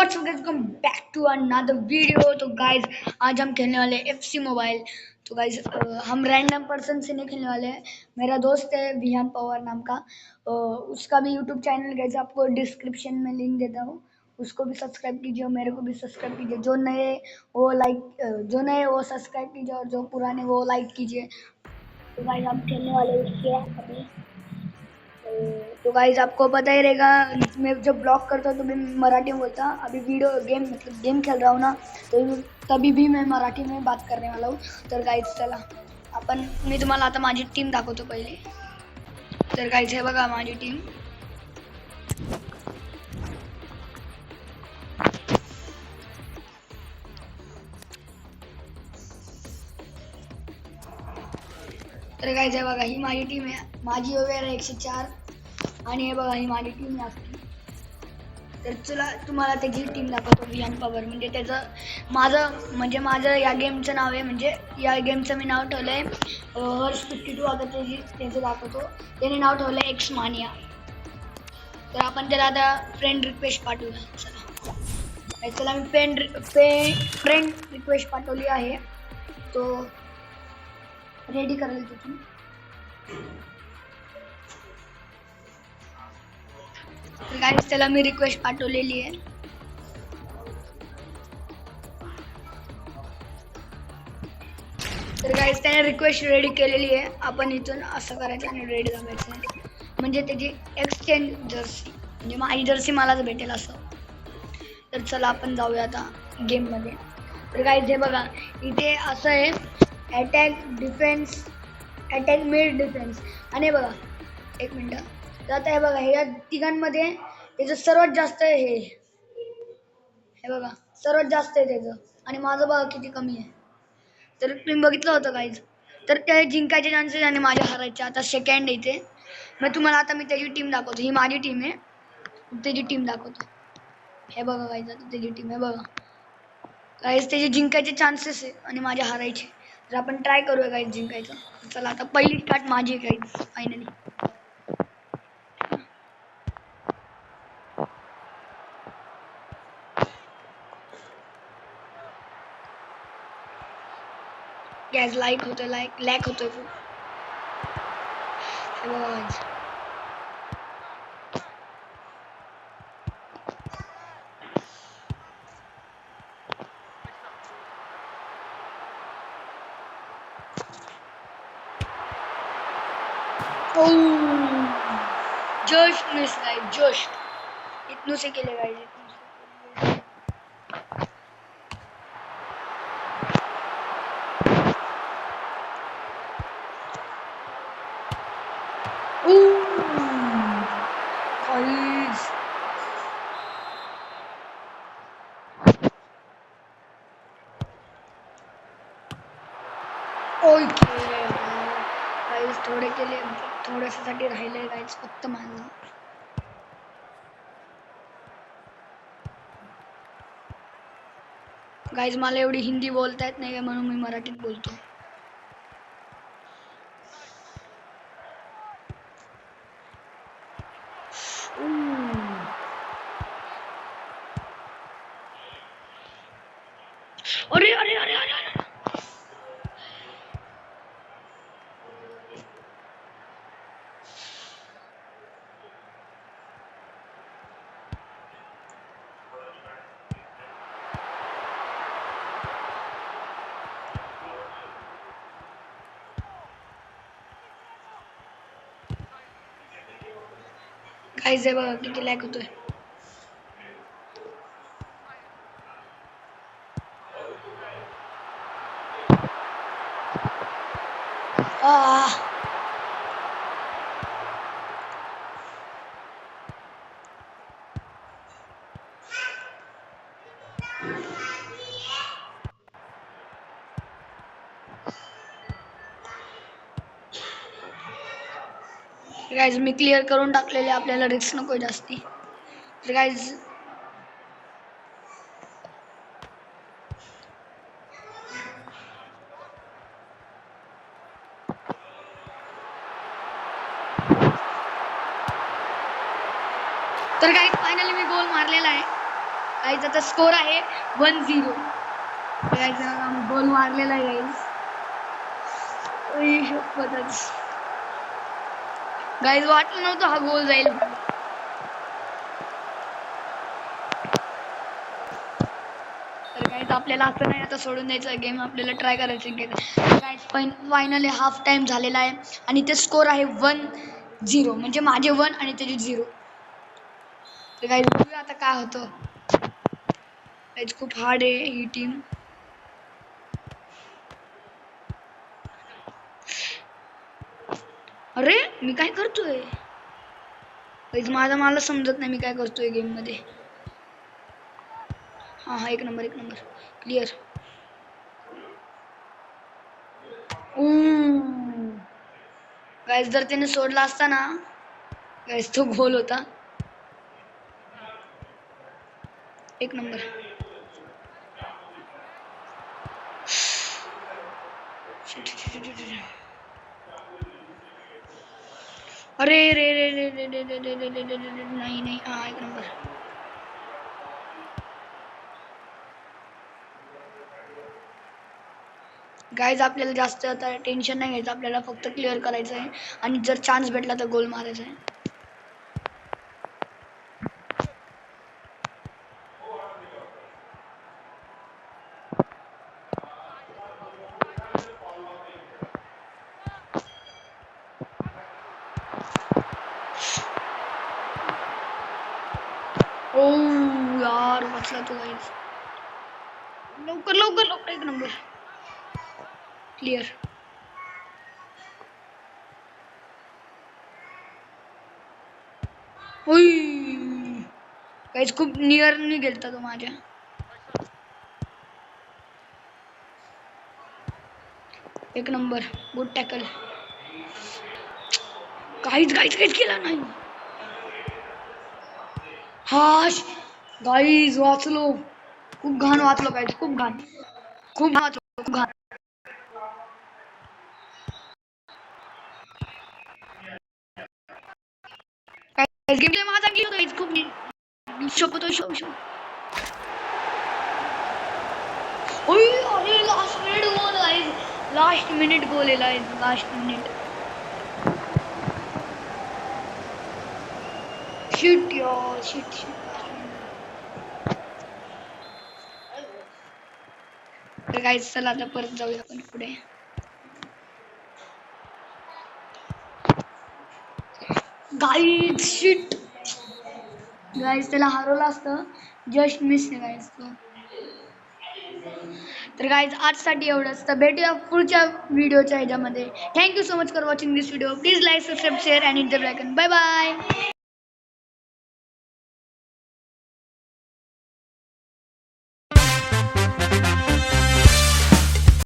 What's up guys, welcome back to another video. तो guys आज हम खेलने वाले हैं एफसी मोबाइल। तो गाइस हम रैंडम पर्सन से नहीं खेलने वाले हैं। मेरा दोस्त है विहान पवार नाम का, उसका भी यूट्यूब चैनल गाइस आपको डिस्क्रिप्शन में लिंक देता हूँ, उसको भी सब्सक्राइब कीजिए और मेरे को भी सब्सक्राइब कीजिए। जो नए वो सब्सक्राइब कीजिए और जो पुराने वो लाइक कीजिए। तो गाइस हम खेलने वाले उससे अभी। तो गाइज आपको पता ही रहेगा, मैं जब ब्लॉग करता हूँ तो मैं मराठी में बोलता। अभी वीडियो गेम मतलब गेम खेल रहा हूँ ना, तो तभी भी मैं मराठी में बात करने वाला हूँ। तर गाइज चला मी तुम्हाला आता माझी टीम दाखवतो पहिले। तर गाइज हे बघा माझी टीम। तर गाइज हे बघा ही माझी टीम आहे, माझी ओव्हर आहे 104 आणि हे बघा ही माझी टीम आहे। तर चला तुम्हाला त्याची टीम दाखवतो विहान पवार। म्हणजे माझं या गेमचं नाव आहे, म्हणजे या गेमचं मी नाव ठेवलं आहे हर्ष 52। आता त्याचं दाखवतो, त्याने नाव ठेवलं आहे एक्स मानिया। तर आपण त्याला आता फ्रेंड रिक्वेस्ट पाठवूया। चला मी फ्रेंड रिक्वेस्ट पाठवली आहे, तो रेडी करेल तिथून। तर गाइस त्याला मी रिक्वेस्ट पाठवलेली आहे। तर गाइस त्याने रिक्वेस्ट रेडी केलेली आहे। आपण इथून असं करायचं आणि रेडी दाबायचं, म्हणजे त्याची एक्सचेंज जर्सी, म्हणजे माझी जर्सी मलाच भेटेल असं। तर चला आपण जाऊया आता गेम मध्ये। तर गाइस हे बघा इथे असं आहे attack defence, attack mid defence. आणि बघा एक मिनिट, तर आता हे बघा या तिघांमध्ये त्याचं सर्वात जास्त हे बघा सर्वात जास्त आहे त्याचं, आणि माझं बघा किती कमी आहे। तर तुम्ही बघितलं होतं गाइज, तर ते जिंकायचे चान्सेस आणि माझ्या हारायचे। आता सेकंड इथे मग तुम्हाला आता मी त्याची टीम दाखवतो, ही माझी टीम आहे, त्याची टीम दाखवतो। हे बघा गाइज आता त्याची टीम आहे बघा गाइज, त्याचे जिंकायचे चान्सेस आहे आणि माझ्या हारायचे। तर आपण ट्राय करूया गाइज जिंकायचं। चला आता पहिली स्टार्ट माझी आहे गाइज फायनली। गॅस लाईक होतोय, लॅक होतोय खूप। हे बघा guys just miss guys, just इतनों से केले गाइज, ओके गाइज थोडे केले, थोड्यासाठी राहिले गाइज फक्त माझं। गाइज मला एवढी हिंदी बोलता येत नाही, म्हणून मी मराठीत बोलतो। अरे अरे अरे अरे अरे गाइज हे बघा किती लॅक होतोय। गाइज मी क्लिअर करून टाकलेले, आपल्याला रिस्क नको जास्ती। तर गाइज फायनली मी गोल मारलेला आहे। गाईज आता स्कोर आहे 1-0. गाईज गोल मारलेला आहे गाईज. गाईज वाटलं नव्हतं हा गोल जाईल. तर गाईज आपल्याला असं नाही आता सोडून द्यायचं गेम, आपल्याला ट्राय करायचं गाईज. फायनली हाफ टाइम झालेला आहे आणि ते स्कोर आहे 1-0, म्हणजे माझे 1 आणि त्याचे 0. तर गाईज बघूया आता काय होतं. गाईज खूप हार्ड आहे ही टीम. अरे मी काय करतोय गाईज, मला समजत नाही मी काय करतोय गेम मध्ये. हा एक नंबर क्लिअर. गाईज जर त्याने सोडला असता ना गाईज तो गोल होता. एक नंबर. अरे रे रे रे रे रे रे रे रे रे रे रे नाही हा एक नंबर. गाईज आपल्याला जास्त आता टेन्शन नाही घ्यायचं, आपल्याला फक्त क्लिअर करायचं आहे आणि जर चान्स भेटला तर गोल मारायचा आहे. ओ यार वाचला तो गाईज. लवकर लवकर लवकर एक नंबर क्लिअर. गाईज खूप नियर नाही गेलता तो माझ्या. एक नंबर गुड टॅकल. काहीच केला नाही. हाश गाईज वाचलो. खूप घाण वाचलो गाईज, खूप घाण. गेम माझा गेलो गाईज खूप. शोपतो शो. अरे लास्ट मिनिट गोल गाईज, लास्ट मिनिट गोल आहे गाईज, लास्ट मिनिट. शिट यार शिट. तर गाईज चला आता परत जाऊया आपण पुढे. Guys shit. गाईज त्याला हरवलं असतं, जस्ट मिस आहे गाईज तो. तर गाईज आजसाठी एवढंच. तर भेटूया पुढच्या व्हिडिओच्या ह्याच्यामध्ये. Thank you so much for watching this video. Please like subscribe share and hit the bell icon. Bye bye.